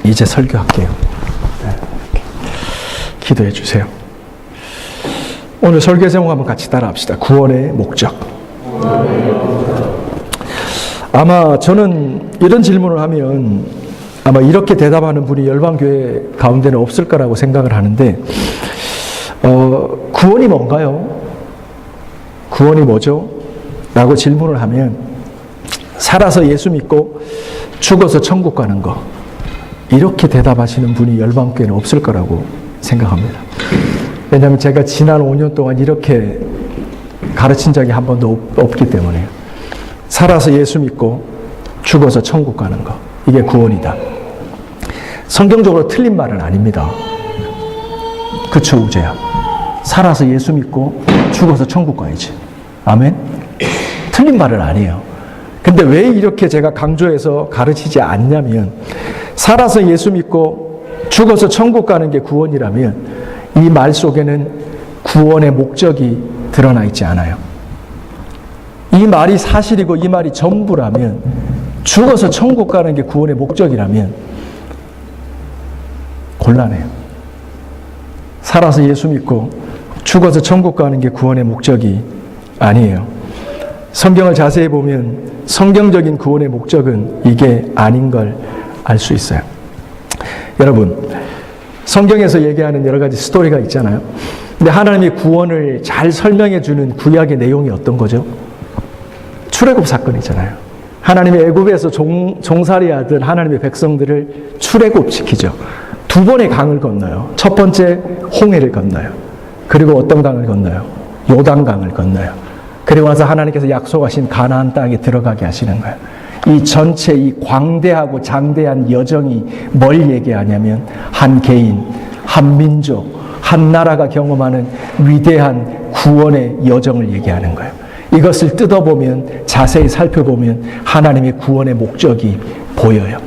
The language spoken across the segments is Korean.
이제 설교할게요. 기도해 주세요. 오늘 설교 제목 한번 같이 따라합시다. 구원의 목적. 아마 저는 이런 질문을 하면 아마 이렇게 대답하는 분이 열방교회 가운데는 없을 거라고 생각을 하는데, 구원이 뭔가요? 구원이 뭐죠? 라고 질문을 하면 살아서 예수 믿고 죽어서 천국 가는 거, 이렇게 대답하시는 분이 열방교회는 없을 거라고 생각합니다. 왜냐하면 제가 지난 5년 동안 이렇게 가르친 적이 한 번도 없기 때문에요. 살아서 예수 믿고 죽어서 천국 가는 거, 이게 구원이다. 성경적으로 틀린 말은 아닙니다. 그쵸, 우재야? 살아서 예수 믿고 죽어서 천국 가야지. 아멘? 틀린 말은 아니에요. 근데 왜 이렇게 제가 강조해서 가르치지 않냐면, 살아서 예수 믿고 죽어서 천국 가는 게 구원이라면 이 말 속에는 구원의 목적이 드러나 있지 않아요. 이 말이 사실이고 이 말이 전부라면, 죽어서 천국 가는 게 구원의 목적이라면 곤란해요. 살아서 예수 믿고 죽어서 천국 가는 게 구원의 목적이 아니에요. 성경을 자세히 보면 성경적인 구원의 목적은 이게 아닌 걸 알 수 있어요. 여러분, 성경에서 얘기하는 여러 가지 스토리가 있잖아요. 근데 하나님이 구원을 잘 설명해 주는 구약의 내용이 어떤 거죠? 출애굽 사건이잖아요. 하나님이 애굽에서 종살이하던 하나님의 백성들을 출애굽시키죠. 두 번의 강을 건너요. 첫 번째 홍해를 건너요. 그리고 어떤 강을 건너요? 요단강을 건너요. 그리고 와서 하나님께서 약속하신 가나안 땅에 들어가게 하시는 거예요. 이 전체 이 광대하고 장대한 여정이 뭘 얘기하냐면 한 개인, 한 민족, 한 나라가 경험하는 위대한 구원의 여정을 얘기하는 거예요. 이것을 뜯어보면, 자세히 살펴보면 하나님의 구원의 목적이 보여요.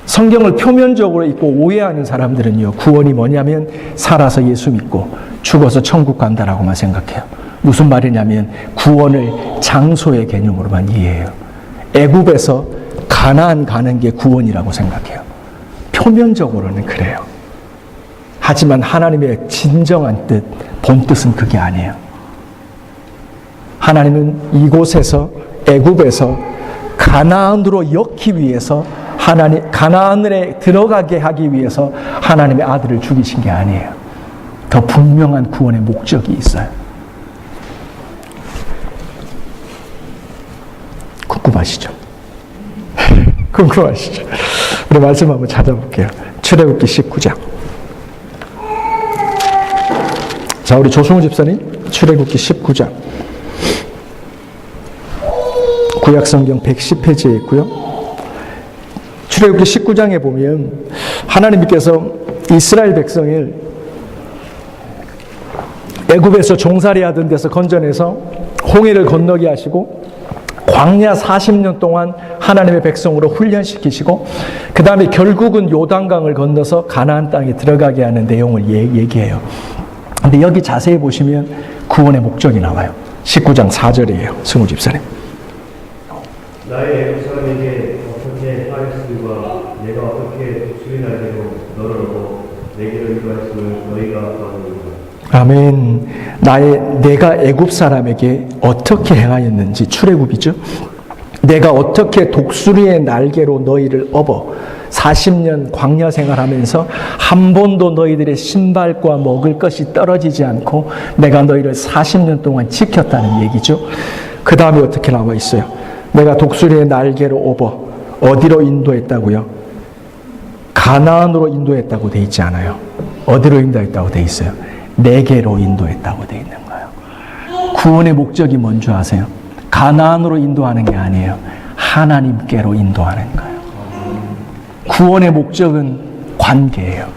성경을 표면적으로 읽고 오해하는 사람들은요, 구원이 뭐냐면 살아서 예수 믿고 죽어서 천국 간다라고만 생각해요. 무슨 말이냐면 구원을 장소의 개념으로만 이해해요. 애굽에서 가나안 가는 게 구원이라고 생각해요. 표면적으로는 그래요. 하지만 하나님의 진정한 뜻, 본뜻은 그게 아니에요. 하나님은 이곳에서, 애굽에서 가나안으로 엮기 위해서, 가나안에 들어가게 하기 위해서 하나님의 아들을 죽이신 게 아니에요. 더 분명한 구원의 목적이 있어요. 궁금하시죠? 궁금하시죠? 우리 말씀 한번 찾아볼게요. 출애굽기 19장. 자, 우리 조승우 집사님, 출애굽기 19장. 구약성경 110페이지에 있고요. 출애굽기 19장에 보면 하나님께서 이스라엘 백성을 애굽에서 종살이하던 데서 건져내서 홍해를 건너게 하시고 광야 40년 동안 하나님의 백성으로 훈련시키시고 그 다음에 결국은 요단강을 건너서 가나안 땅에 들어가게 하는 내용을 얘기해요. 근데 여기 자세히 보시면 구원의 목적이 나와요. 19장 4절이에요. 승우 집사님. 나의 애굽 사람에게 어떻게 하였으리와 내가 어떻게 주인에게로 너를 얻어 내게로 인도하였음을 너희가 아느니라. 아멘. 내가 애굽 사람에게 어떻게 행하였는지, 출애굽이죠. 내가 어떻게 독수리의 날개로 너희를 업어 40년 광야 생활하면서 한 번도 너희들의 신발과 먹을 것이 떨어지지 않고 내가 너희를 40년 동안 지켰다는 얘기죠. 그 다음에 어떻게 나와 있어요? 내가 독수리의 날개로 업어 어디로 인도했다고요? 가나안으로 인도했다고 돼 있지 않아요. 어디로 인도했다고 돼 있어요? 내게로 인도했다고 돼 있는 거예요. 구원의 목적이 뭔지 아세요? 가나안으로 인도하는 게 아니에요. 하나님께로 인도하는 거예요. 구원의 목적은 관계예요.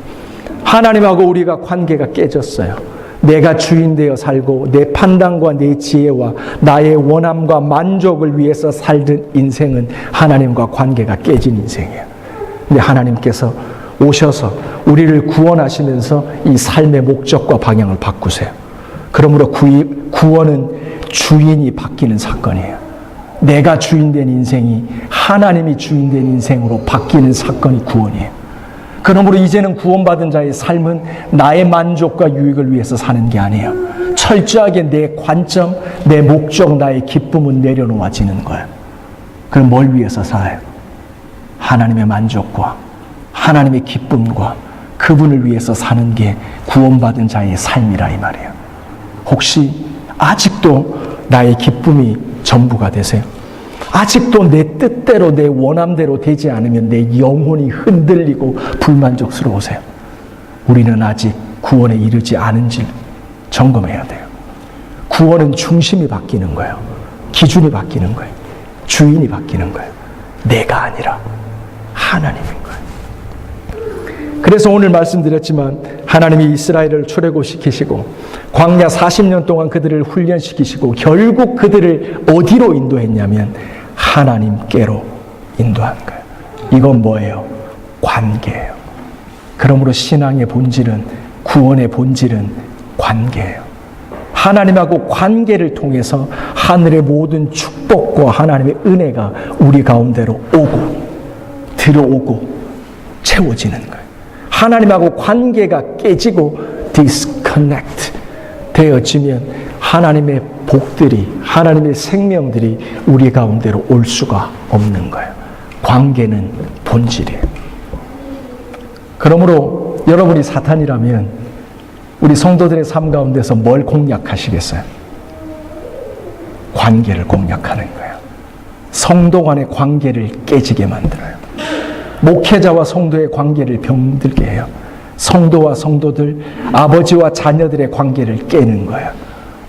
하나님하고 우리가 관계가 깨졌어요. 내가 주인 되어 살고 내 판단과 내 지혜와 나의 원함과 만족을 위해서 살던 인생은 하나님과 관계가 깨진 인생이에요. 근데 하나님께서 오셔서 우리를 구원하시면서 이 삶의 목적과 방향을 바꾸세요. 그러므로 구원은 주인이 바뀌는 사건이에요. 내가 주인된 인생이 하나님이 주인된 인생으로 바뀌는 사건이 구원이에요. 그러므로 이제는 구원받은 자의 삶은 나의 만족과 유익을 위해서 사는 게 아니에요. 철저하게 내 관점, 내 목적, 나의 기쁨은 내려놓아지는 거예요. 그럼 뭘 위해서 살아요? 하나님의 만족과 하나님의 기쁨과 그분을 위해서 사는 게 구원받은 자의 삶이라 이 말이에요. 혹시 아직도 나의 기쁨이 전부가 되세요? 아직도 내 뜻대로 내 원함대로 되지 않으면 내 영혼이 흔들리고 불만족스러우세요? 우리는 아직 구원에 이르지 않은지 점검해야 돼요. 구원은 중심이 바뀌는 거예요. 기준이 바뀌는 거예요. 주인이 바뀌는 거예요. 내가 아니라 하나님인 거예요. 그래서 오늘 말씀드렸지만 하나님이 이스라엘을 출애굽시키시고 광야 40년 동안 그들을 훈련시키시고 결국 그들을 어디로 인도했냐면 하나님께로 인도한 거예요. 이건 뭐예요? 관계예요. 그러므로 신앙의 본질은, 구원의 본질은 관계예요. 하나님하고 관계를 통해서 하늘의 모든 축복과 하나님의 은혜가 우리 가운데로 오고 들어오고 채워지는 거예요. 하나님하고 관계가 깨지고 disconnect 되어지면 하나님의 복들이, 하나님의 생명들이 우리 가운데로 올 수가 없는 거예요. 관계는 본질이에요. 그러므로 여러분이 사탄이라면 우리 성도들의 삶 가운데서 뭘 공략하시겠어요? 관계를 공략하는 거예요. 성도 간의 관계를 깨지게 만들어요. 목회자와 성도의 관계를 병들게 해요. 성도와 성도들, 아버지와 자녀들의 관계를 깨는 거예요.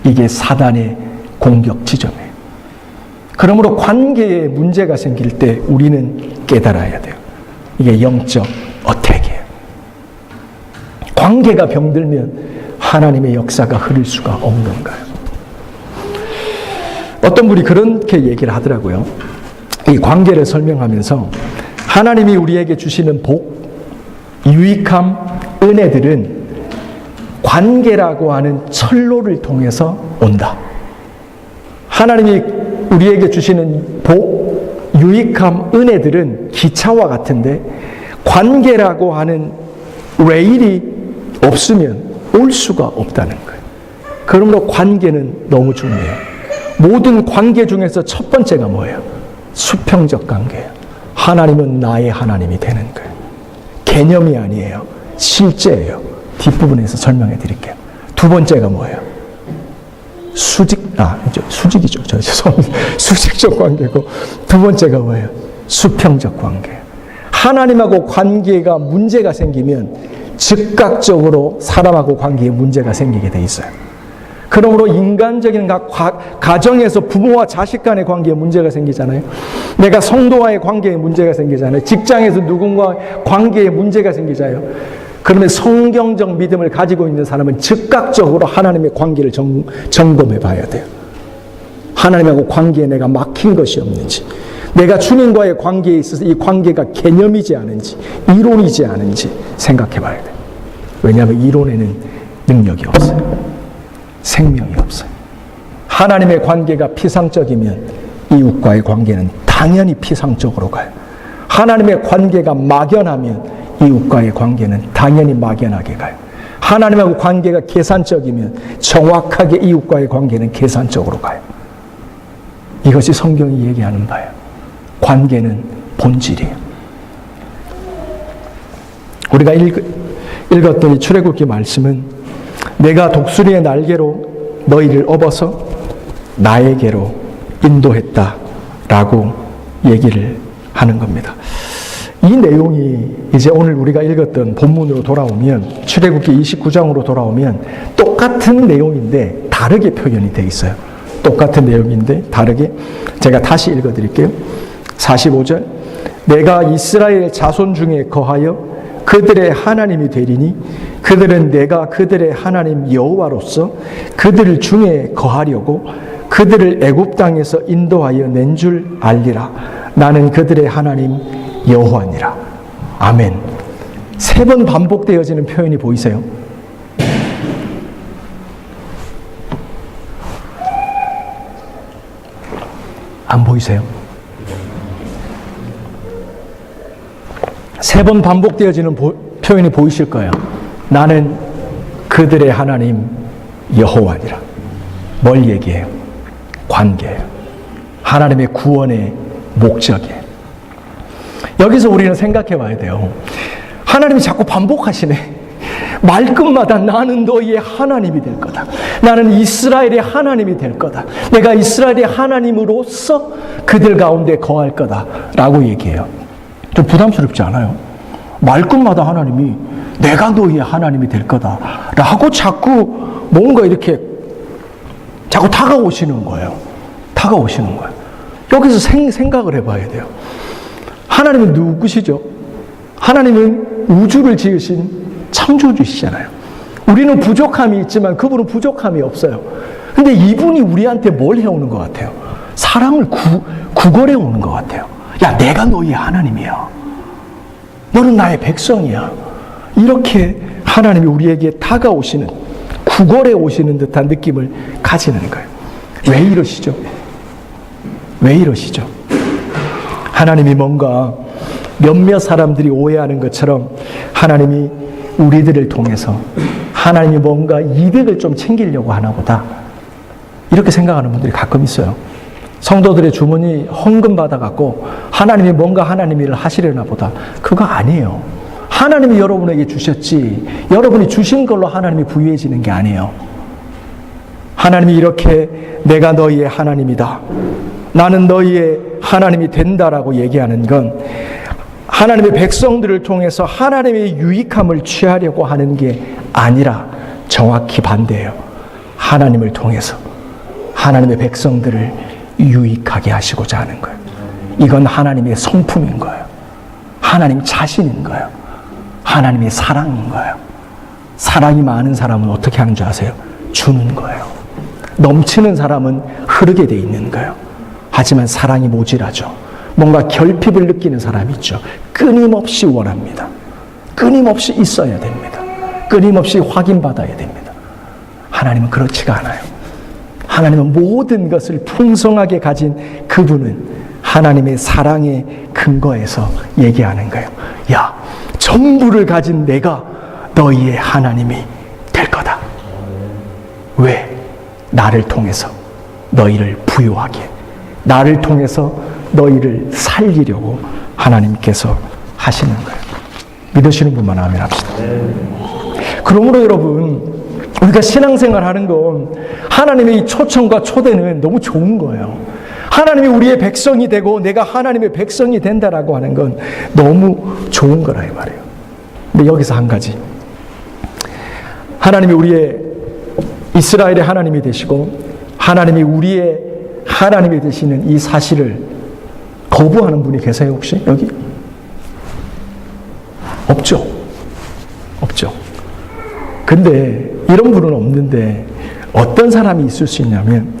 이게 사단의 공격 지점이에요. 그러므로 관계에 문제가 생길 때 우리는 깨달아야 돼요. 이게 영적 어택이에요. 관계가 병들면 하나님의 역사가 흐를 수가 없는 거예요. 어떤 분이 그렇게 얘기를 하더라고요. 이 관계를 설명하면서 하나님이 우리에게 주시는 복, 유익함, 은혜들은 관계라고 하는 철로를 통해서 온다. 하나님이 우리에게 주시는 복, 유익함, 은혜들은 기차와 같은데 관계라고 하는 레일이 없으면 올 수가 없다는 거예요. 그러므로 관계는 너무 중요해요. 모든 관계 중에서 첫 번째가 뭐예요? 수평적 관계예요. 하나님은 나의 하나님이 되는 거예요. 개념이 아니에요. 실제예요. 뒷부분에서 설명해 드릴게요. 두 번째가 뭐예요? 수직이죠. 수직적 관계고, 두 번째가 뭐예요? 수평적 관계. 하나님하고 관계가 문제가 생기면 즉각적으로 사람하고 관계에 문제가 생기게 돼 있어요. 그러므로 인간적인 가정에서 부모와 자식 간의 관계에 문제가 생기잖아요. 내가 성도와의 관계에 문제가 생기잖아요. 직장에서 누군가의 관계에 문제가 생기잖아요. 그러면 성경적 믿음을 가지고 있는 사람은 즉각적으로 하나님의 관계를 점검해 봐야 돼요. 하나님하고 관계에 내가 막힌 것이 없는지, 내가 주님과의 관계에 있어서 이 관계가 개념이지 않은지, 이론이지 않은지 생각해 봐야 돼요. 왜냐하면 이론에는 능력이 없어요. 생명이 없어요. 하나님의 관계가 피상적이면 이웃과의 관계는 당연히 피상적으로 가요. 하나님의 관계가 막연하면 이웃과의 관계는 당연히 막연하게 가요. 하나님하고 관계가 계산적이면 정확하게 이웃과의 관계는 계산적으로 가요. 이것이 성경이 얘기하는 바예요. 관계는 본질이에요. 우리가 읽었던 이 출애굽기 말씀은 내가 독수리의 날개로 너희를 업어서 나에게로 인도했다라고 얘기를 하는 겁니다. 이 내용이 이제 오늘 우리가 읽었던 본문으로 돌아오면, 출애굽기 29장으로 돌아오면 똑같은 내용인데 다르게 표현이 되어 있어요. 똑같은 내용인데 다르게. 제가 다시 읽어드릴게요. 45절. 내가 이스라엘 자손 중에 거하여 그들의 하나님이 되리니 그들은 내가 그들의 하나님 여호와로서 그들 중에 거하려고 그들을 애굽 땅에서 인도하여 낸 줄 알리라. 나는 그들의 하나님 여호와니라. 아멘. 3번 반복되어지는 표현이 보이세요? 안 보이세요? 3번 반복되어지는 표현이 보이실 거예요. 나는 그들의 하나님 여호와니라. 뭘 얘기해요? 관계예요. 하나님의 구원의 목적이에요. 여기서 우리는 생각해 봐야 돼요. 하나님이 자꾸 반복하시네. 말끝마다 나는 너희의 하나님이 될 거다. 나는 이스라엘의 하나님이 될 거다. 내가 이스라엘의 하나님으로서 그들 가운데 거할 거다 라고 얘기해요. 좀 부담스럽지 않아요? 말끝마다 하나님이 내가 너희의 하나님이 될 거다 라고 자꾸 뭔가 이렇게 자꾸 다가오시는 거예요. 다가오시는 거예요. 여기서 생각을 해봐야 돼요. 하나님은 누구시죠? 하나님은 우주를 지으신 창조주시잖아요. 우리는 부족함이 있지만 그분은 부족함이 없어요. 근데 이분이 우리한테 뭘 해오는 것 같아요? 사랑을 구걸해 오는 것 같아요. 야, 내가 너희의 하나님이야. 너는 나의 백성이야. 이렇게 하나님이 우리에게 다가오시는, 구걸해 오시는 듯한 느낌을 가지는 거예요. 왜 이러시죠? 왜 이러시죠? 하나님이 뭔가 몇몇 사람들이 오해하는 것처럼 하나님이 우리들을 통해서 하나님이 뭔가 이득을 좀 챙기려고 하나 보다. 이렇게 생각하는 분들이 가끔 있어요. 성도들의 주문이 헌금 받아갖고 하나님이 뭔가 하나님 일을 하시려나 보다. 그거 아니에요. 하나님이 여러분에게 주셨지 여러분이 주신 걸로 하나님이 부유해지는 게 아니에요. 하나님이 이렇게 내가 너희의 하나님이다. 나는 너희의 하나님이 된다라고 얘기하는 건 하나님의 백성들을 통해서 하나님의 유익함을 취하려고 하는 게 아니라 정확히 반대예요. 하나님을 통해서 하나님의 백성들을 유익하게 하시고자 하는 거예요. 이건 하나님의 성품인 거예요. 하나님 자신인 거예요. 하나님의 사랑인 거예요. 사랑이 많은 사람은 어떻게 하는 줄 아세요? 주는 거예요. 넘치는 사람은 흐르게 돼 있는 거예요. 하지만 사랑이 모질하죠. 뭔가 결핍을 느끼는 사람이 있죠. 끊임없이 원합니다. 끊임없이 있어야 됩니다. 끊임없이 확인받아야 됩니다. 하나님은 그렇지가 않아요. 하나님은 모든 것을 풍성하게 가진 그분은 하나님의 사랑의 근거에서 얘기하는 거예요. 야, 전부를 가진 내가 너희의 하나님이 될 거다. 왜? 나를 통해서 너희를 부유하게, 나를 통해서 너희를 살리려고 하나님께서 하시는 거예요. 믿으시는 분만 아멘 합시다. 그러므로 여러분, 우리가 신앙생활 하는 건 하나님의 이 초청과 초대는 너무 좋은 거예요. 하나님이 우리의 백성이 되고 내가 하나님의 백성이 된다라고 하는 건 너무 좋은 거라 이 말이에요. 근데 여기서 한 가지, 하나님이 우리의 이스라엘의 하나님이 되시고 하나님이 우리의 하나님이 되시는 이 사실을 거부하는 분이 계세요 혹시 여기? 없죠. 없죠. 근데 이런 분은 없는데 어떤 사람이 있을 수 있냐면,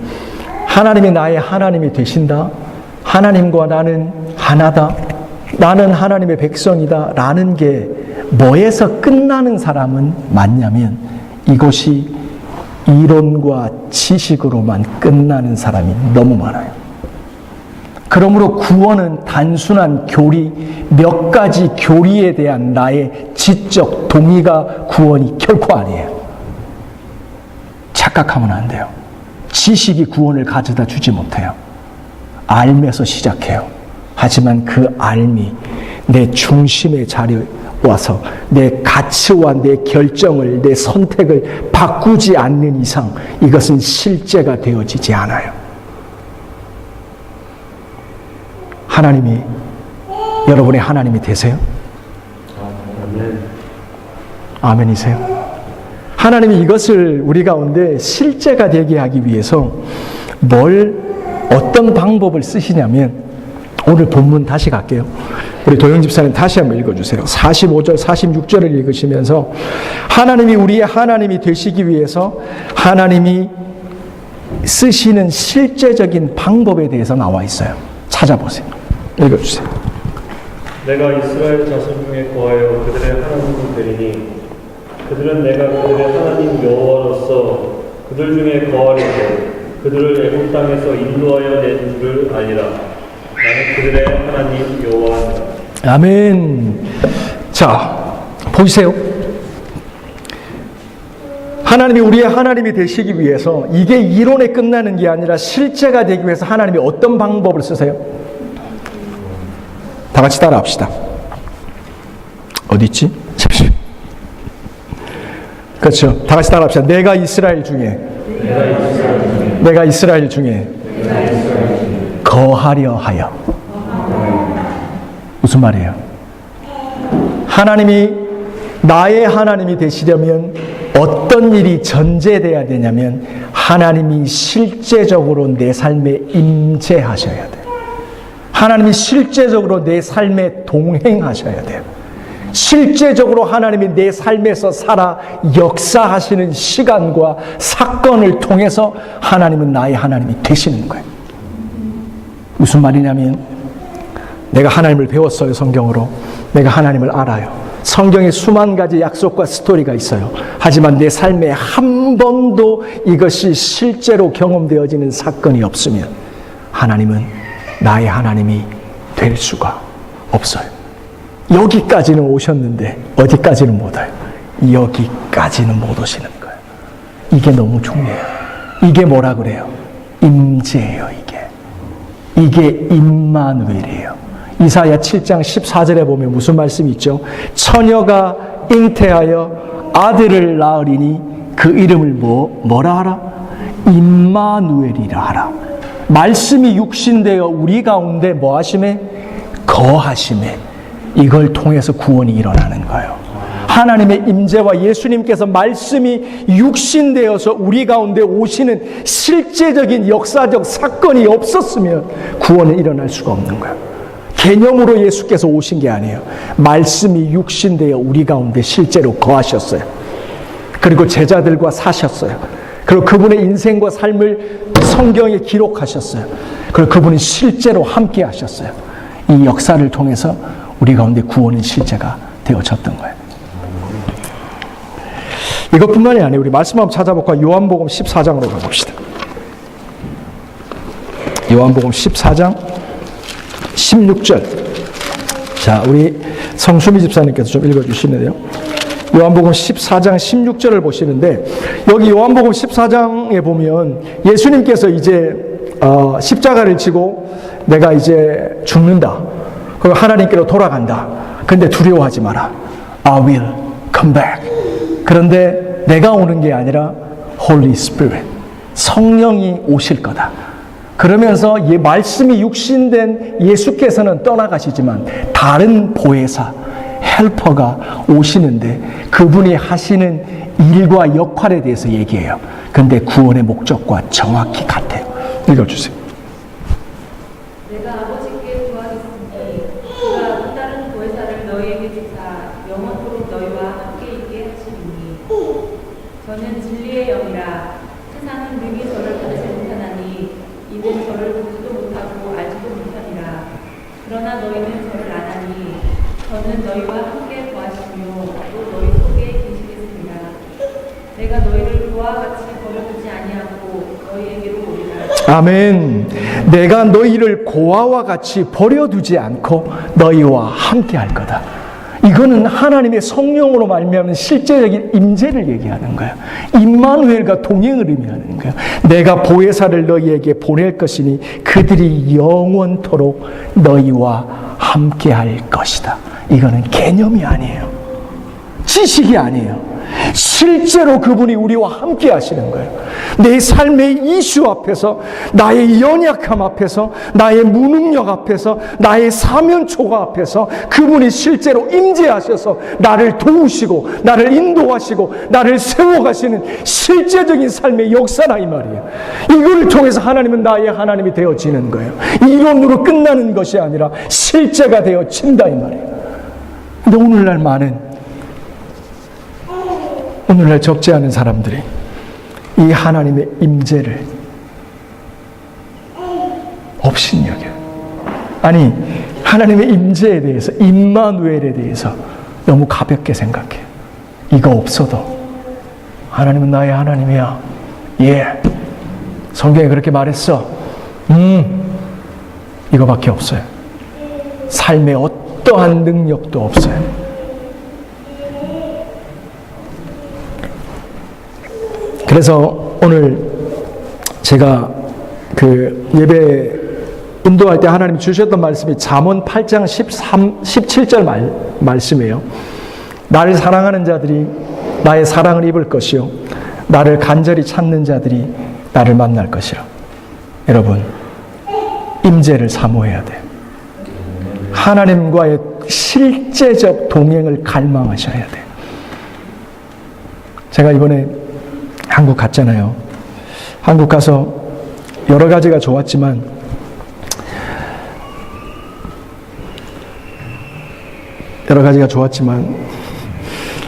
하나님이 나의 하나님이 되신다, 하나님과 나는 하나다, 나는 하나님의 백성이다 라는 게 뭐에서 끝나는 사람은 맞냐면, 이것이 이론과 지식으로만 끝나는 사람이 너무 많아요. 그러므로 구원은 단순한 교리, 몇 가지 교리에 대한 나의 지적 동의가 구원이 결코 아니에요. 착각하면 안 돼요. 지식이 구원을 가져다 주지 못해요. 알면서 시작해요. 하지만 그 알미 내 중심의 자리에 와서 내 가치와 내 결정을, 내 선택을 바꾸지 않는 이상 이것은 실제가 되어지지 않아요. 하나님이 여러분의 하나님이 되세요? 아멘이세요? 하나님이 이것을 우리 가운데 실제가 되게 하기 위해서 어떤 방법을 쓰시냐면, 오늘 본문 다시 갈게요. 우리 도영 집사님 다시 한번 읽어주세요. 45절, 46절을 읽으시면서 하나님이 우리의 하나님이 되시기 위해서 하나님이 쓰시는 실제적인 방법에 대해서 나와 있어요. 찾아보세요. 읽어주세요. 내가 이스라엘 자손 중에 거하여 그들의 하나님이 되리니 그들은 내가 그들의 하나님 여호와로서 그들 중에 거하리되 그들을 애굽 땅에서 인도하여 낸 줄을 알리라. 나는 그들의 하나님 여호와니라. 아멘. 자, 보세요. 하나님이 우리의 하나님이 되시기 위해서 이게 이론에 끝나는 게 아니라 실제가 되기 위해서 하나님이 어떤 방법을 쓰세요? 다 같이 따라 합시다. 어디 있지? 잠시만요. 그렇죠. 다 같이 따라 합시다. 내가 이스라엘 중에 거하려 하여. 무슨 말이에요? 하나님이 나의 하나님이 되시려면 어떤 일이 전제돼야 되냐면 하나님이 실제적으로 내 삶에 임재하셔야 돼요. 하나님이 실제적으로 내 삶에 동행하셔야 돼요. 실제적으로 하나님이 내 삶에서 살아 역사하시는 시간과 사건을 통해서 하나님은 나의 하나님이 되시는 거예요. 무슨 말이냐면 내가 하나님을 배웠어요. 성경으로. 내가 하나님을 알아요. 성경에 수만 가지 약속과 스토리가 있어요. 하지만 내 삶에 한 번도 이것이 실제로 경험되어지는 사건이 없으면 하나님은 나의 하나님이 될 수가 없어요. 여기까지는 오셨는데 어디까지는 못 와요? 여기까지는 못 오시는 거예요. 이게 너무 중요해요. 이게 뭐라 그래요? 임재예요. 이게 임마누엘이에요. 이사야 7장 14절에 보면 무슨 말씀이 있죠? 처녀가 잉태하여 아들을 낳으리니 그 이름을 뭐라 하라? 임마누엘이라 하라. 말씀이 육신되어 우리 가운데 뭐 하심에? 거하심에. 이걸 통해서 구원이 일어나는 거예요. 하나님의 임재와 예수님께서 말씀이 육신되어서 우리 가운데 오시는 실제적인 역사적 사건이 없었으면 구원은 일어날 수가 없는 거예요. 개념으로 예수께서 오신 게 아니에요. 말씀이 육신되어 우리 가운데 실제로 거하셨어요. 그리고 제자들과 사셨어요. 그리고 그분의 인생과 삶을 성경에 기록하셨어요. 그리고 그분은 실제로 함께 하셨어요. 이 역사를 통해서 우리 가운데 구원은 실제가 되어졌던 거예요. 이것뿐만이 아니에요. 우리 말씀 한번 찾아볼까? 요한복음 14장으로 가봅시다. 요한복음 14장 16절. 자, 우리 성수미 집사님께서 좀 읽어주시는데요. 요한복음 14장 16절을 보시는데 여기 요한복음 14장에 보면 예수님께서 이제 십자가를 지고 내가 이제 죽는다. 그리고 하나님께로 돌아간다. 근데 두려워하지 마라. I will come back. 그런데 내가 오는 게 아니라 Holy Spirit, 성령이 오실 거다. 그러면서 말씀이 육신된 예수께서는 떠나가시지만 다른 보혜사, 헬퍼가 오시는데 그분이 하시는 일과 역할에 대해서 얘기해요. 근데 구원의 목적과 정확히 같아요. 읽어주세요. 내가 아버지께 구하겠으니 그가 또 다른 보혜사를 너희에게 주사 영원토록 너희와 함께 있게 하시리니 저는 진리의 영이라 세상은 능히 저를 받지 못하나니 이는 저를 보지도 못하고 알지도 못하니라. 그러나 너희는 저를 아나니 저는 너희와 함께 거하시며 또 너희 속에 계시겠습니다. 내가 너희를 그와 같이 버려두지 아니하고 너희에게로 오리라. 아멘. 내가 너희를 고아와 같이 버려두지 않고 너희와 함께 할 거다. 이거는 하나님의 성령으로 말미암은 실제적인 임재를 얘기하는 거예요. 임마누엘과 동행을 의미하는 거예요. 내가 보혜사를 너희에게 보낼 것이니 그들이 영원토록 너희와 함께 할 것이다. 이거는 개념이 아니에요. 지식이 아니에요. 실제로 그분이 우리와 함께 하시는 거예요. 내 삶의 이슈 앞에서, 나의 연약함 앞에서, 나의 무능력 앞에서, 나의 사면초가 앞에서 그분이 실제로 임재하셔서 나를 도우시고 나를 인도하시고 나를 세워가시는 실제적인 삶의 역사라 이 말이에요. 이걸 통해서 하나님은 나의 하나님이 되어지는 거예요. 이론으로 끝나는 것이 아니라 실제가 되어진다 이 말이에요. 근데 오늘날 적지 않은 사람들이 이 하나님의 임재를 업신여겨요. 아니, 하나님의 임재에 대해서, 임마누엘에 대해서 너무 가볍게 생각해요. 이거 없어도 하나님은 나의 하나님이야. 예. 성경에 그렇게 말했어. 이거밖에 없어요. 삶에 어떠한 능력도 없어요. 그래서 오늘 제가 그 예배 인도할 때 하나님 주셨던 말씀이 잠언 8장 17절 말씀이에요. 나를 사랑하는 자들이 나의 사랑을 입을 것이요 나를 간절히 찾는 자들이 나를 만날 것이라. 여러분, 임재를 사모해야 돼요. 하나님과의 실제적 동행을 갈망하셔야 돼요. 제가 이번에 한국 갔잖아요. 한국 가서 여러 가지가 좋았지만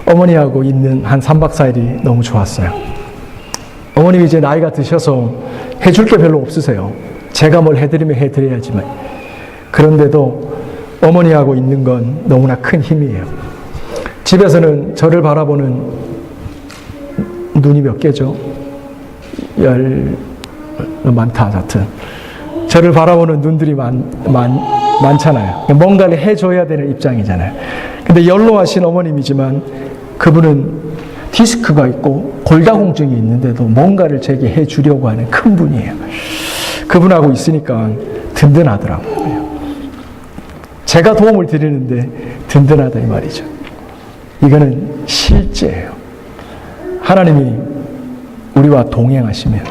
어머니하고 있는 한 3박 4일이 너무 좋았어요. 어머님이 이제 나이가 드셔서 해줄 게 별로 없으세요. 제가 뭘 해드리면 해드려야지만. 그런데도 어머니하고 있는 건 너무나 큰 힘이에요. 집에서는 저를 바라보는 눈이 몇 개죠? 많다, 하여튼. 저를 바라보는 눈들이 많잖아요. 뭔가를 해줘야 되는 입장이잖아요. 근데 연로하신 어머님이지만 그분은 디스크가 있고 골다공증이 있는데도 뭔가를 제게 해주려고 하는 큰 분이에요. 그분하고 있으니까 든든하더라고요. 제가 도움을 드리는데 든든하다 이 말이죠. 이거는 실제예요. 하나님이 우리와 동행하시면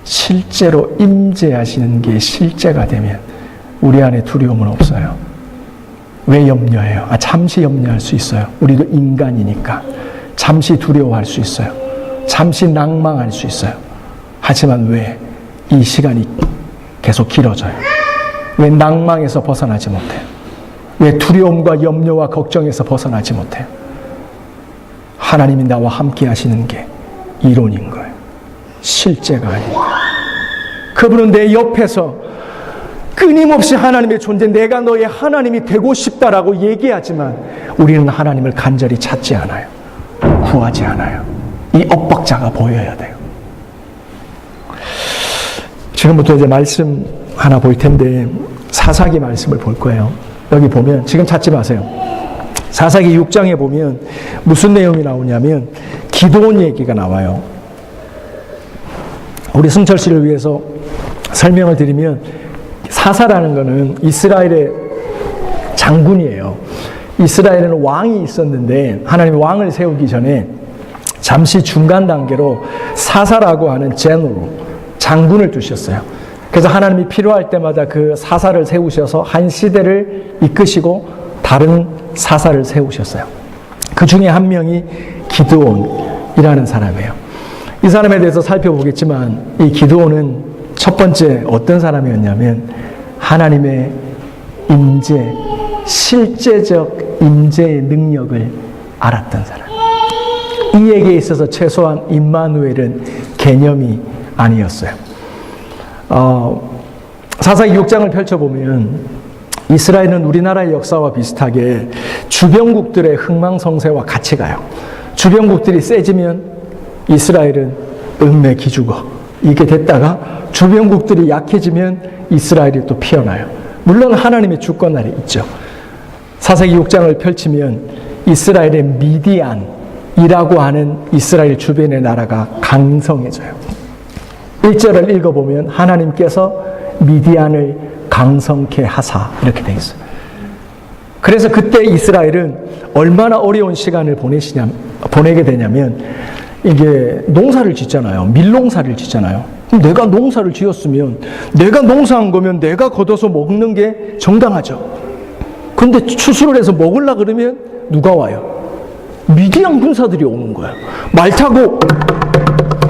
실제로 임재하시는 게 실제가 되면 우리 안에 두려움은 없어요. 왜 염려해요? 잠시 염려할 수 있어요. 우리도 인간이니까. 잠시 두려워할 수 있어요. 잠시 낭망할 수 있어요. 하지만 왜 이 시간이 계속 길어져요? 왜 낭망에서 벗어나지 못해요? 왜 두려움과 염려와 걱정에서 벗어나지 못해요? 하나님이 나와 함께 하시는 게 이론인 거예요. 실제가 아니에요. 그분은 내 옆에서 끊임없이 하나님의 존재, 내가 너의 하나님이 되고 싶다라고 얘기하지만 우리는 하나님을 간절히 찾지 않아요. 구하지 않아요. 이 엇박자가 보여야 돼요. 지금부터 이제 말씀 하나 볼 텐데 사사기 말씀을 볼 거예요. 여기 보면 지금 찾지 마세요. 사사기 6장에 보면 무슨 내용이 나오냐면 기드온 얘기가 나와요. 우리 승철 씨를 위해서 설명을 드리면 사사라는 것은 이스라엘의 장군이에요. 이스라엘에는 왕이 있었는데 하나님이 왕을 세우기 전에 잠시 중간 단계로 사사라고 하는 제너럴, 장군을 두셨어요. 그래서 하나님이 필요할 때마다 그 사사를 세우셔서 한 시대를 이끄시고 다른 사사를 세우셨어요. 그 중에 한 명이 기드온이라는 사람이에요. 이 사람에 대해서 살펴보겠지만 이 기드온은 첫 번째 어떤 사람이었냐면 하나님의 임재, 실제적 임재의 능력을 알았던 사람. 이에게 있어서 최소한 임마누엘은 개념이 아니었어요. 사사기 6장을 펼쳐보면 이스라엘은 우리나라의 역사와 비슷하게 주변국들의 흥망성쇠와 같이 가요. 주변국들이 세지면 이스라엘은 은매 기죽어. 이게 됐다가 주변국들이 약해지면 이스라엘이 또 피어나요. 물론 하나님의 주권날이 있죠. 사사기 6장을 펼치면 이스라엘의 미디안이라고 하는 이스라엘 주변의 나라가 강성해져요. 1절을 읽어보면 하나님께서 미디안을 강성케 하사 이렇게 되어 있어요. 그래서 그때 이스라엘은 얼마나 어려운 시간을 보내게 되냐면 이게 농사를 짓잖아요. 밀농사를 짓잖아요. 그럼 내가 농사를 지었으면 내가 농사한 거면 내가 걷어서 먹는 게 정당하죠. 근데 추수를 해서 먹으려고 그러면 누가 와요? 미디안 군사들이 오는 거야. 말 타고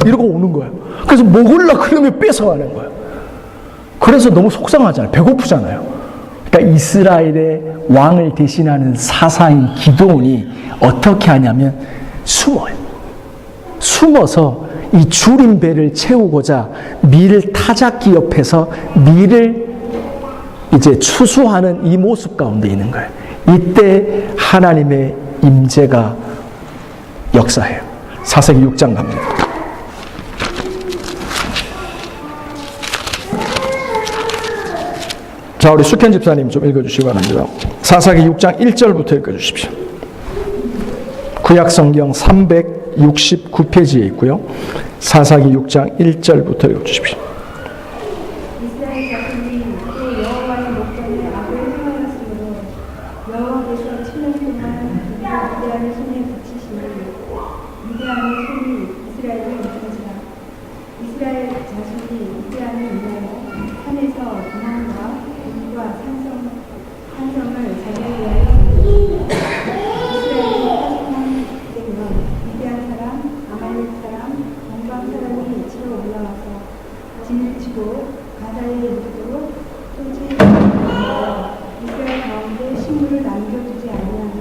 이러고 오는 거야. 그래서 먹으려고 그러면 뺏어가는 거야. 그래서 너무 속상하잖아요. 배고프잖아요. 그러니까 이스라엘의 왕을 대신하는 사사인 기드온이 어떻게 하냐면 숨어요. 숨어서 이 줄인 배를 채우고자 밀 타작기 옆에서 밀을 이제 추수하는 이 모습 가운데 있는 거예요. 이때 하나님의 임재가 역사해요. 사사기 6장 갑니다. 자, 우리 숙현 집사님 좀 읽어주시기 바랍니다. 사사기 6장 1절부터 읽어주십시오. 구약성경 369페이지에 있고요. 사사기 6장 1절부터 읽어주십시오. 이스라엘 자손이 그 여호와의 목전에 악을 행하였으므로 여호와께서 7년 동안 미디안의 손에 붙이시니 미디안의 손이 이스라엘을 이끈지라. 이스라엘 자손이 미디안을 인하여 산에서 도망과 굴과 산성을 자기를 위하였으니 이스라엘이 40년 되면 미디안 사람, 아말렉 사람, 동방 사람이 치러 올라와서 진을 치고 가다에 이르도록 토지에 이스라엘 가운데 식물을 남겨두지 아니하며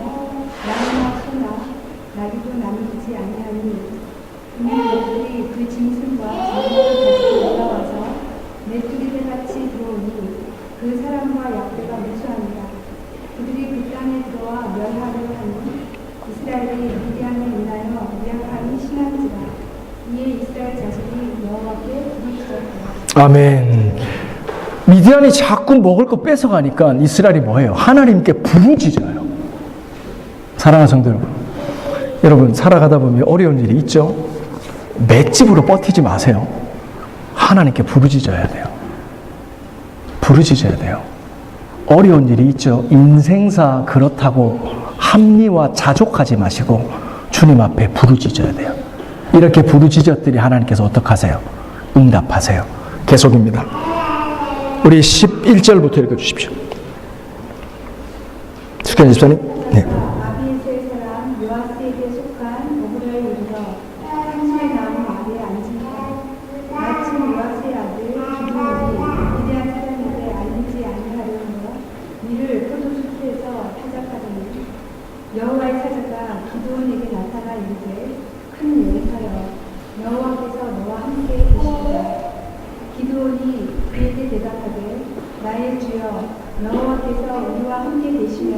양이나 소나 나귀도 남기지 아니하니 그는 그들이 그 짐승과 자기를 가지고 올라와서 메뚜기들 같이 들어오니 그 사람과 약대가 무수하니라. 그들이 그 땅에 들어와 멸하려 하니 이스라엘이 미디안에 인하여 미약함이 심한지라. 이에 이스라엘 자손이 여호와께 부르짖었더라. 아멘. 미디안이 자꾸 먹을 거 뺏어가니까 이스라엘이 뭐예요? 하나님께 부르짖어요. 사랑하는 성도 여러분, 여러분 살아가다 보면 어려운 일이 있죠? 맷집으로 버티지 마세요. 하나님께 부르짖어야 돼요. 부르짖어야 돼요. 어려운 일이 있죠? 인생사 그렇다고 합리화 자족하지 마시고 주님 앞에 부르짖어야 돼요. 이렇게 부르짖었더니 하나님께서 어떻게 하세요? 응답하세요. 계속입니다. 우리 11절부터 읽어주십시오. 숙현 집사님. 네. 아비에셀 사람 요아스에게 속한 오브라에 이르러 산수의 나무 아래에 앉으니라. 마침 요아스의 아들 기드온이 미디안 사람에게 알리지 아니하려며 이를 포도숲에서 타작하더니 여호와의 사자가 기드온에게 나타나 이르되 큰 용사여 여호와께서 너와 함께 계시리라. 기드온이 그에게 대답하되 나의 주여 여호와께서 우리와 함께 계시면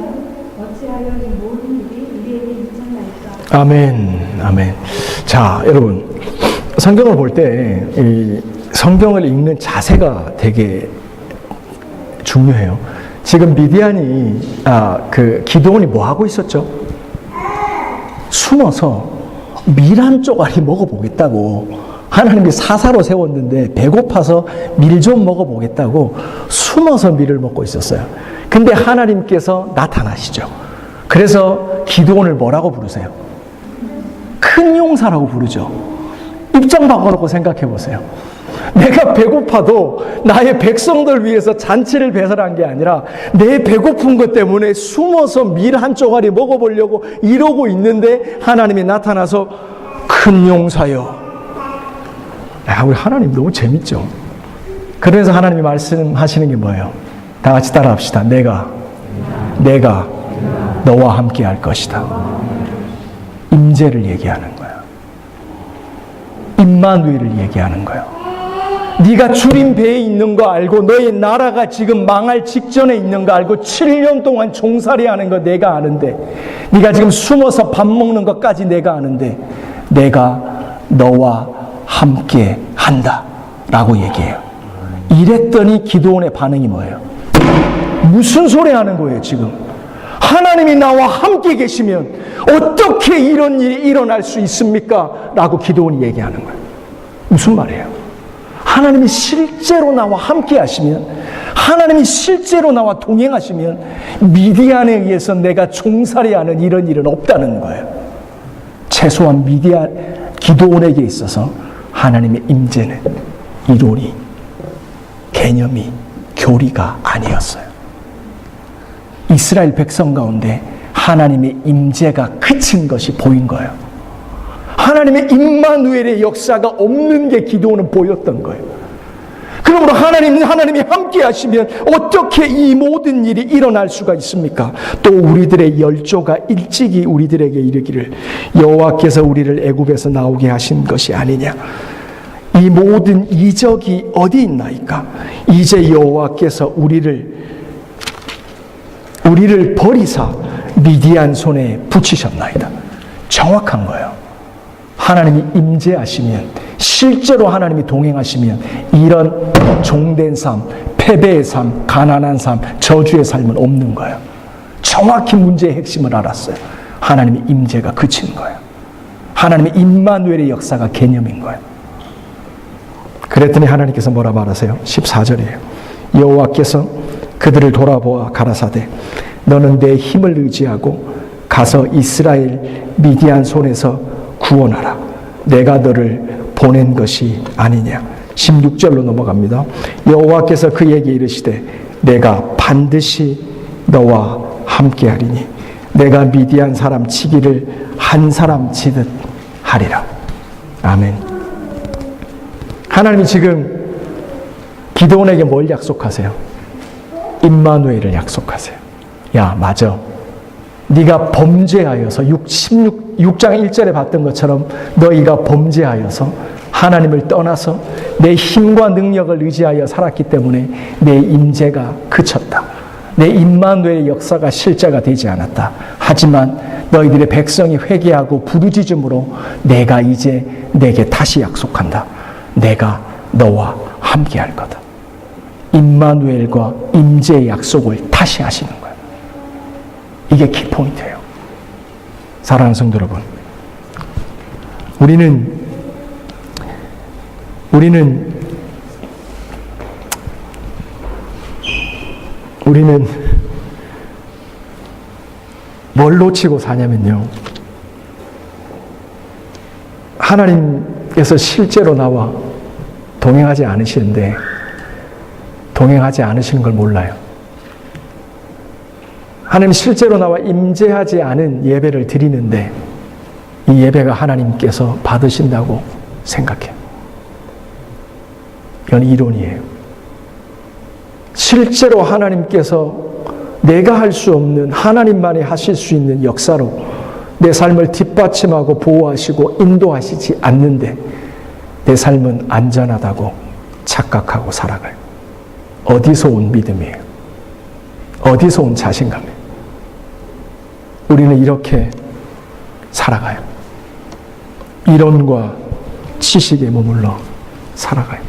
어찌하여 이 모든 일이 우리에게 미쳤나이까. 아멘. 아멘. 자, 여러분 성경을 볼 때 이 성경을 읽는 자세가 되게 중요해요. 지금 미디안이 그 기드온이 뭐 하고 있었죠? 숨어서 밀 한 쪼가리 먹어보겠다고. 하나님이 사사로 세웠는데 배고파서 밀 좀 먹어보겠다고 숨어서 밀을 먹고 있었어요. 근데 하나님께서 나타나시죠. 그래서 기드온을 뭐라고 부르세요? 큰 용사라고 부르죠. 입장 바꿔놓고 생각해 보세요. 내가 배고파도 나의 백성들 위해서 잔치를 배설한 게 아니라 내 배고픈 것 때문에 숨어서 밀 한 쪼가리 먹어보려고 이러고 있는데 하나님이 나타나서 큰 용사여. 우리 하나님 너무 재밌죠. 그래서 하나님이 말씀하시는 게 뭐예요? 다 같이 따라합시다. 내가 너와 함께 할 것이다. 임재를 얘기하는 거예요. 임마누엘을 얘기하는 거예요. 네가 주님 배에 있는 거 알고 너의 나라가 지금 망할 직전에 있는 거 알고 7년 동안 종살이 하는 거 내가 아는데 네가 지금 숨어서 밥 먹는 것까지 내가 아는데 내가 너와 함께 한다 라고 얘기해요. 이랬더니 기드온의 반응이 뭐예요? 무슨 소리 하는 거예요 지금? 하나님이 나와 함께 계시면 어떻게 이런 일이 일어날 수 있습니까? 라고 기드온이 얘기하는 거예요. 무슨 말이에요? 하나님이 실제로 나와 함께 하시면, 하나님이 실제로 나와 동행하시면 미디안에 의해서 내가 종살이하는 이런 일은 없다는 거예요. 최소한 기드온에게 있어서 하나님의 임재는 이론이, 개념이, 교리가 아니었어요. 이스라엘 백성 가운데 하나님의 임재가 그친 것이 보인 거예요. 하나님의 임마누엘의 역사가 없는 게 기드온은 보였던 거예요. 그러므로 하나님이 함께 하시면 어떻게 이 모든 일이 일어날 수가 있습니까? 또 우리들의 열조가 일찍이 우리들에게 이르기를 여호와께서 우리를 애굽에서 나오게 하신 것이 아니냐. 이 모든 이적이 어디 있나이까? 이제 여호와께서 우리를 버리사 미디안 손에 붙이셨나이다. 정확한 거예요. 하나님이 임재하시면, 실제로 하나님이 동행하시면 이런 종된 삶, 패배의 삶, 가난한 삶, 저주의 삶은 없는 거예요. 정확히 문제의 핵심을 알았어요. 하나님의 임재가 그친 거예요. 하나님의 임마누엘의 역사가 개념인 거예요. 그랬더니 하나님께서 뭐라 말하세요? 14절이에요. 여호와께서 그들을 돌아보아 가라사대 너는 내 힘을 의지하고 가서 이스라엘 미디안 손에서 구원하라. 내가 너를 보낸 것이 아니냐. 16절로 넘어갑니다. 여호와께서 그에게 이르시되 내가 반드시 너와 함께하리니 내가 미디안 사람 치기를 한 사람 치듯 하리라. 아멘. 하나님이 지금 기드온에게 뭘 약속하세요? 임마누엘을 약속하세요. 야, 맞아. 네가 범죄하여서 16장 1절에 봤던 것처럼 너희가 범죄하여서 하나님을 떠나서 내 힘과 능력을 의지하여 살았기 때문에 내 임재가 그쳤다. 내 임마누엘의 역사가 실제가 되지 않았다. 하지만 너희들의 백성이 회개하고 부르짖음으로 내가 이제 내게 다시 약속한다. 내가 너와 함께할 거다. 임마누엘과 임재의 약속을 다시 하시는 거예요. 이게 키포인트예요. 사랑하는 성도 여러분, 우리는 뭘 놓치고 사냐면요, 하나님께서 실제로 나와 동행하지 않으시는데 동행하지 않으시는 걸 몰라요. 하나님 실제로 나와 임재하지 않은 예배를 드리는데 이 예배가 하나님께서 받으신다고 생각해요. 이건 이론이에요. 실제로 하나님께서 내가 할 수 없는 하나님만이 하실 수 있는 역사로 내 삶을 뒷받침하고 보호하시고 인도하시지 않는데 내 삶은 안전하다고 착각하고 살아가요. 어디서 온 믿음이에요? 어디서 온 자신감이에요? 우리는 이렇게 살아가요. 이론과 지식에 머물러 살아가요.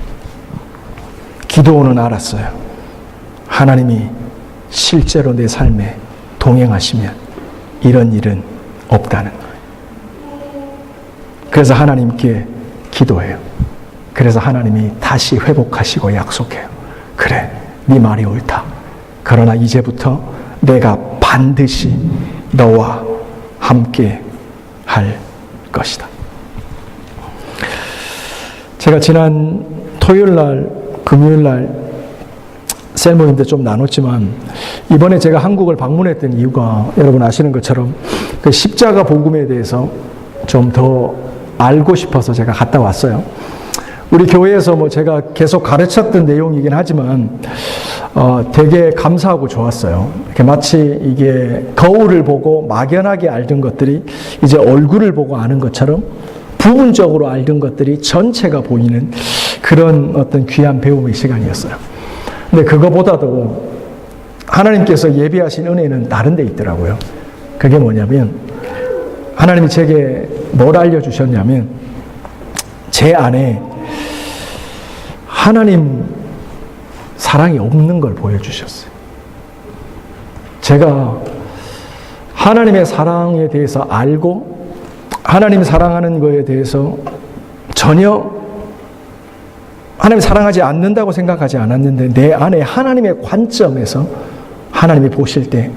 기드온은 알았어요. 하나님이 실제로 내 삶에 동행하시면 이런 일은 없다는 거예요. 그래서 하나님께 기도해요. 그래서 하나님이 다시 회복하시고 약속해요. 그래, 네 말이 옳다. 그러나 이제부터 내가 반드시 너와 함께 할 것이다. 제가 지난 토요일날, 금요일날 셀모임 때 좀 나눴지만 이번에 제가 한국을 방문했던 이유가 여러분 아시는 것처럼 그 십자가 복음에 대해서 좀 더 알고 싶어서 제가 갔다 왔어요. 우리 교회에서 뭐 제가 계속 가르쳤던 내용이긴 하지만 되게 감사하고 좋았어요. 마치 이게 거울을 보고 막연하게 알던 것들이 이제 얼굴을 보고 아는 것처럼 부분적으로 알던 것들이 전체가 보이는 그런 어떤 귀한 배움의 시간이었어요. 근데 그거보다도 하나님께서 예비하신 은혜는 다른 데 있더라고요. 그게 뭐냐면 하나님이 제게 뭘 알려주셨냐면 제 안에 하나님 사랑이 없는 걸 보여주셨어요. 제가 하나님의 사랑에 대해서 알고 하나님 사랑하는 거에 대해서 전혀 하나님 사랑하지 않는다고 생각하지 않았는데 내 안에 하나님의 관점에서 하나님이 보실 때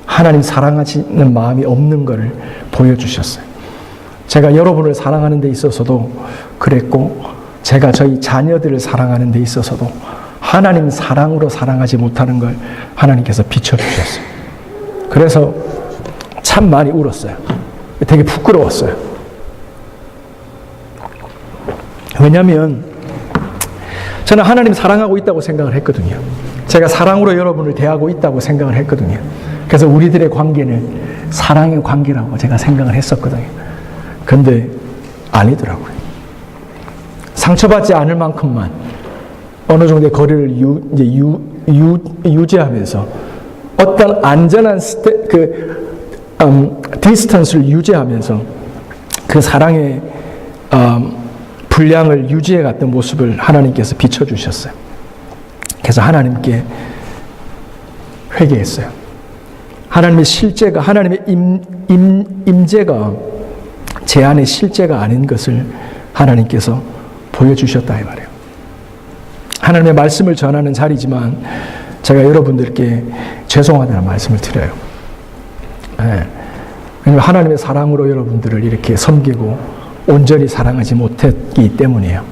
하나님 사랑하시는 마음이 없는 것을 보여주셨어요. 제가 여러분을 사랑하는 데 있어서도 그랬고 제가 저희 자녀들을 사랑하는 데 있어서도 하나님 사랑으로 사랑하지 못하는 걸 하나님께서 비춰주셨어요. 그래서 참 많이 울었어요. 되게 부끄러웠어요. 왜냐하면 저는 하나님 사랑하고 있다고 생각을 했거든요. 제가 사랑으로 여러분을 대하고 있다고 생각을 했거든요. 그래서 우리들의 관계는 사랑의 관계라고 제가 생각을 했었거든요. 근데 아니더라고요. 상처받지 않을 만큼만 어느 정도의 거리를 유지하면서 어떤 안전한 디스턴스를 유지하면서 그 사랑의 분량을 유지해 갔던 모습을 하나님께서 비춰주셨어요. 그래서 하나님께 회개했어요. 하나님의 실제가, 하나님의 임재가 제 안에 실제가 아닌 것을 하나님께서 보여주셨다 이 말이에요. 하나님의 말씀을 전하는 자리지만 제가 여러분들께 죄송하다는 말씀을 드려요. 네. 왜냐하면 하나님의 사랑으로 여러분들을 이렇게 섬기고 온전히 사랑하지 못했기 때문이에요.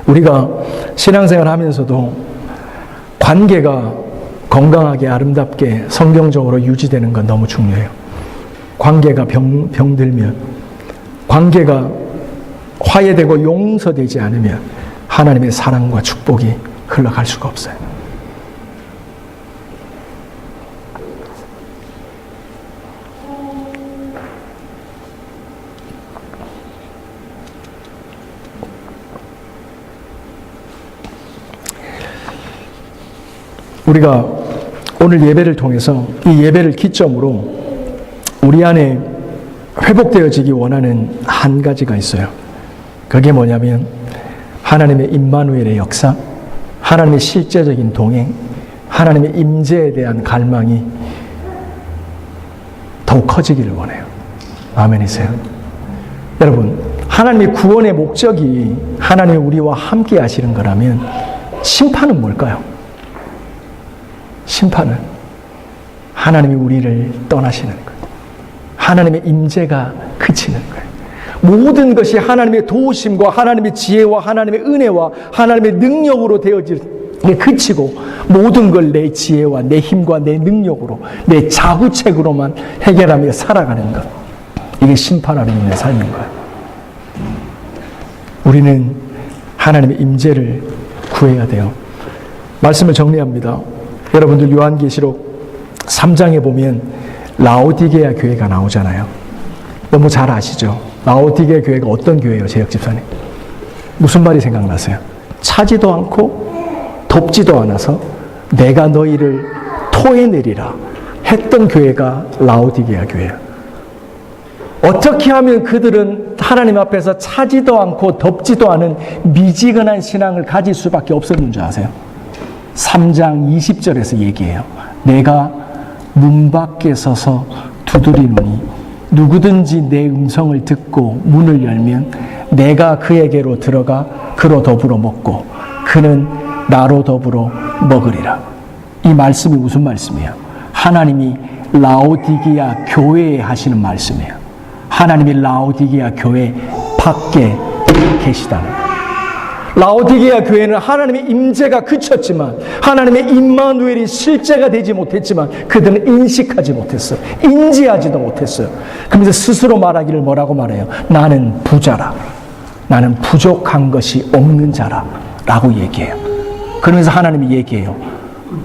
우리가 신앙생활 하면서도 관계가 건강하게 아름답게 성경적으로 유지되는 건 너무 중요해요. 관계가 병들면, 관계가 화해되고 용서되지 않으면 하나님의 사랑과 축복이 흘러갈 수가 없어요. 우리가 오늘 예배를 통해서 이 예배를 기점으로 우리 안에 회복되어지기 원하는 한 가지가 있어요. 그게 뭐냐면 하나님의 임마누엘의 역사, 하나님의 실제적인 동행, 하나님의 임재에 대한 갈망이 더욱 커지기를 원해요. 아멘이세요? 여러분, 하나님의 구원의 목적이 하나님이 우리와 함께 하시는 거라면 심판은 뭘까요? 심판은 하나님이 우리를 떠나시는 거예요. 하나님의 임재가 그치는 거예요. 모든 것이 하나님의 도우심과 하나님의 지혜와 하나님의 은혜와 하나님의 능력으로 되어질 그치고 모든 걸 내 지혜와 내 힘과 내 능력으로 내 자구책으로만 해결하며 살아가는 것, 이게 심판 아래 있는 삶인 거예요. 우리는 하나님의 임재를 구해야 돼요. 말씀을 정리합니다. 여러분들 요한계시록 3장에 보면 라오디게아 교회가 나오잖아요. 너무 잘 아시죠? 라오디게아 교회가 어떤 교회예요, 재혁 집사님? 무슨 말이 생각나세요? 차지도 않고 덥지도 않아서 내가 너희를 토해내리라 했던 교회가 라오디게아 교회예요. 어떻게 하면 그들은 하나님 앞에서 차지도 않고 덥지도 않은 미지근한 신앙을 가질 수밖에 없었는 줄 아세요? 3장 20절에서 얘기해요. 내가 문 밖에 서서 두드리노니 누구든지 내 음성을 듣고 문을 열면 내가 그에게로 들어가 그로 더불어 먹고 그는 나로 더불어 먹으리라. 이 말씀이 무슨 말씀이에요? 하나님이 라오디게아 교회에 하시는 말씀이에요. 하나님이 라오디게아 교회 밖에 계시다는 거예요. 라오디게아 교회는 하나님의 임재가 그쳤지만 하나님의 임마누엘이 실제가 되지 못했지만 그들은 인식하지 못했어요. 인지하지도 못했어요. 그러면서 스스로 말하기를 뭐라고 말해요? 나는 부자라. 나는 부족한 것이 없는 자라 라고 얘기해요. 그러면서 하나님이 얘기해요.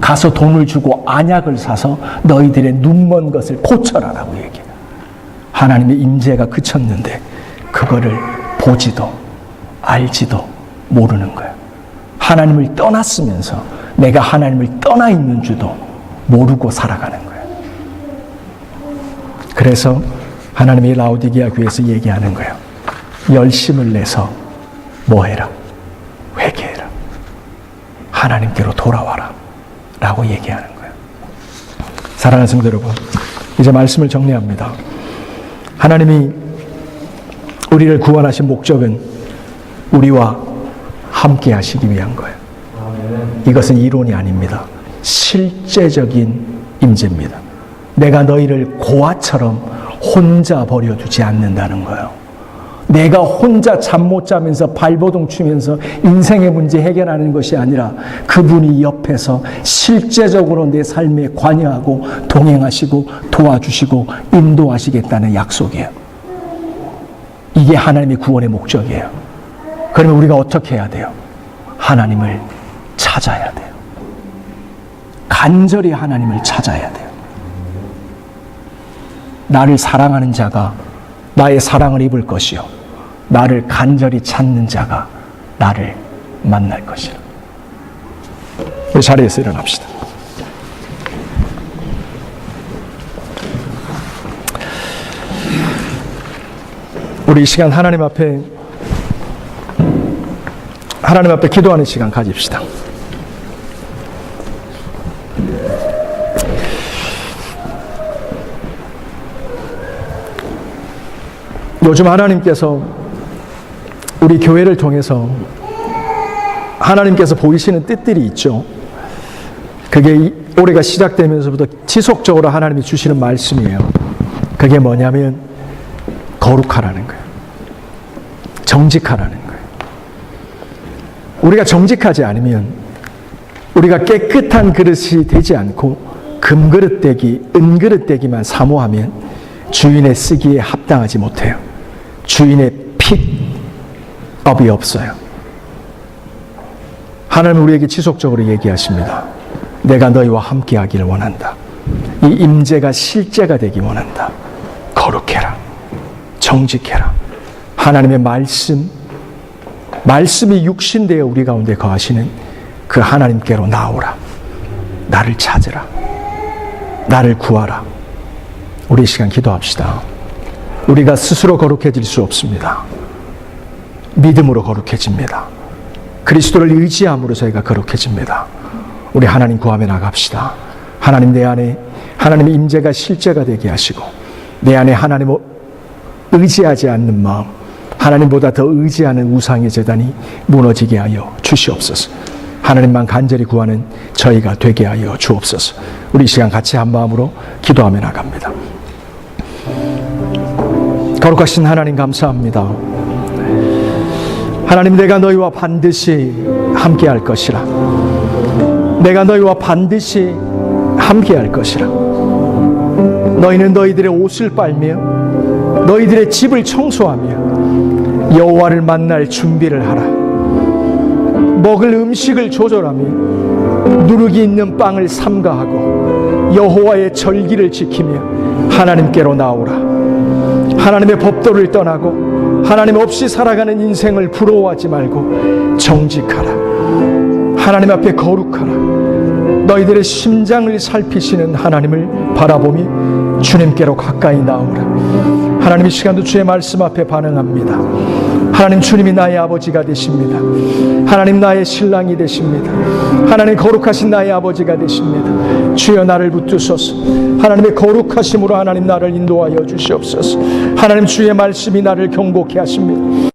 가서 돈을 주고 안약을 사서 너희들의 눈먼 것을 고쳐라 라고 얘기해요. 하나님의 임재가 그쳤는데 그거를 보지도 알지도 모르는 거예요. 하나님을 떠났으면서 내가 하나님을 떠나 있는 줄도 모르고 살아가는 거예요. 그래서 하나님이 라오디게아 교회에서 얘기하는 거예요. 열심을 내서 뭐 해라? 회개해라. 하나님께로 돌아와라 라고 얘기하는 거예요. 사랑하는 성도 여러분, 이제 말씀을 정리합니다. 하나님이 우리를 구원하신 목적은 우리와 함께 하시기 위한 거예요. 이것은 이론이 아닙니다. 실제적인 임재입니다. 내가 너희를 고아처럼 혼자 버려두지 않는다는 거예요. 내가 혼자 잠 못 자면서 발버둥 치면서 인생의 문제 해결하는 것이 아니라 그분이 옆에서 실제적으로 내 삶에 관여하고 동행하시고 도와주시고 인도하시겠다는 약속이에요. 이게 하나님의 구원의 목적이에요. 그러면 우리가 어떻게 해야 돼요? 하나님을 찾아야 돼요. 간절히 하나님을 찾아야 돼요. 나를 사랑하는 자가 나의 사랑을 입을 것이요 나를 간절히 찾는 자가 나를 만날 것이라. 우리 자리에서 일어납시다. 우리 이 시간 하나님 앞에 기도하는 시간 가집시다. 요즘 하나님께서 우리 교회를 통해서 하나님께서 보이시는 뜻들이 있죠. 그게 올해가 시작되면서부터 지속적으로 하나님이 주시는 말씀이에요. 그게 뭐냐면 거룩하라는 거예요. 정직하라는 거예요. 우리가 정직하지 않으면, 우리가 깨끗한 그릇이 되지 않고 금그릇 되기, 은그릇 되기만 사모하면 주인의 쓰기에 합당하지 못해요. 주인의 픽업이 없어요. 하나님은 우리에게 지속적으로 얘기하십니다. 내가 너희와 함께 하기를 원한다. 이 임재가 실제가 되기 원한다. 거룩해라. 정직해라. 하나님의 말씀이 육신되어 우리 가운데 거하시는 그 하나님께로 나오라. 나를 찾으라. 나를 구하라. 우리 이 시간 기도합시다. 우리가 스스로 거룩해질 수 없습니다. 믿음으로 거룩해집니다. 그리스도를 의지함으로 저희가 거룩해집니다. 우리 하나님 구하며 나갑시다. 하나님, 내 안에 하나님의 임재가 실제가 되게 하시고, 내 안에 하나님을 의지하지 않는 마음, 하나님보다 더 의지하는 우상의 제단이 무너지게 하여 주시옵소서. 하나님만 간절히 구하는 저희가 되게 하여 주옵소서. 우리 이 시간 같이 한 마음으로 기도하며 나갑니다. 거룩하신 하나님, 감사합니다. 하나님, 내가 너희와 반드시 함께 할 것이라. 내가 너희와 반드시 함께 할 것이라. 너희는 너희들의 옷을 빨며 너희들의 집을 청소하며 여호와를 만날 준비를 하라. 먹을 음식을 조절하며 누룩이 있는 빵을 삼가하고 여호와의 절기를 지키며 하나님께로 나오라. 하나님의 법도를 떠나고 하나님 없이 살아가는 인생을 부러워하지 말고 정직하라. 하나님 앞에 거룩하라. 너희들의 심장을 살피시는 하나님을 바라보며 주님께로 가까이 나오라. 하나님, 이 시간도 주의 말씀 앞에 반응합니다. 하나님, 주님이 나의 아버지가 되십니다. 하나님, 나의 신랑이 되십니다. 하나님, 거룩하신 나의 아버지가 되십니다. 주여, 나를 붙드소서. 하나님의 거룩하심으로 하나님, 나를 인도하여 주시옵소서. 하나님, 주의 말씀이 나를 경고케 하십니다.